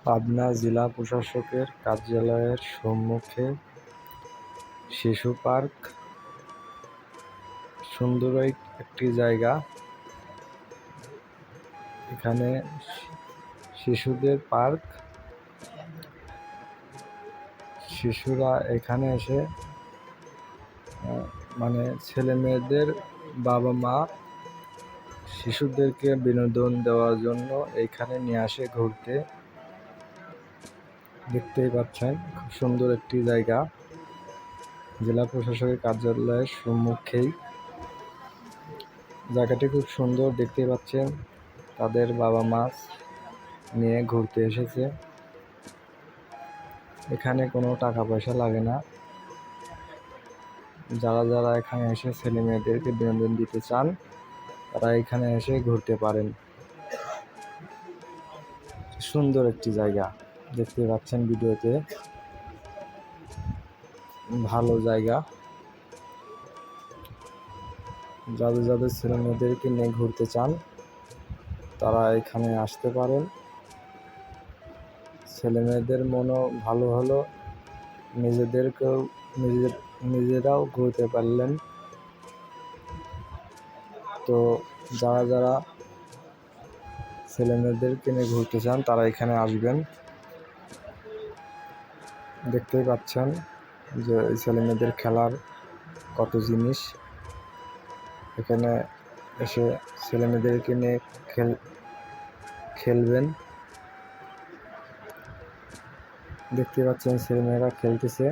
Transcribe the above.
পাবনা জেলা প্রশাসকের কার্যালয়ের সম্মুখে শিশু পার্ক। সুন্দর একটি জায়গা। এখানে শিশুদের পার্ক। শিশুরা এখানে এসে মানে ছেলে মেয়েদের বাবা মা শিশুদেরকে বিনোদন দেওয়ার জন্য এখানে নিয়ে আসে ঘুরতে। দেখতেই পাচ্ছেন খুব সুন্দর একটি জায়গা। জেলা প্রশাসকের কার্যালয়ের সম্মুখেই জায়গাটি খুব সুন্দর। দেখতেই পাচ্ছেন তাদের বাবা মা নিয়ে ঘুরতে এসেছে। এখানে কোনো টাকা পয়সা লাগে না। যারা যারা এখানে এসে ছেলে মেয়েদেরকে বিনোদন দিতে চান তারা এখানে এসে ঘুরতে পারেন। সুন্দর একটি জায়গা দেখতে পাচ্ছেন ভিডিওতে। ভালো জায়গা। যাদের যাদের ছেলে মেয়েদেরকে নিয়ে ঘুরতে চান তারা এখানে আসতে পারেন। ছেলে মেয়েদের মনও ভালো হলো, নিজেরাও ঘুরতে পারলেন। তো যারা যারা ছেলে মেয়েদেরকে নিয়ে ঘুরতে চান তারা এখানে আসবেন। দেখতেই পাচ্ছেন যে ছেলে মেয়েদের খেলার কত জিনিস। এখানে এসে ছেলে মেয়েদেরকে নিয়ে খেলবেন। দেখতে পাচ্ছেন ছেলে মেয়েরা খেলতেছে।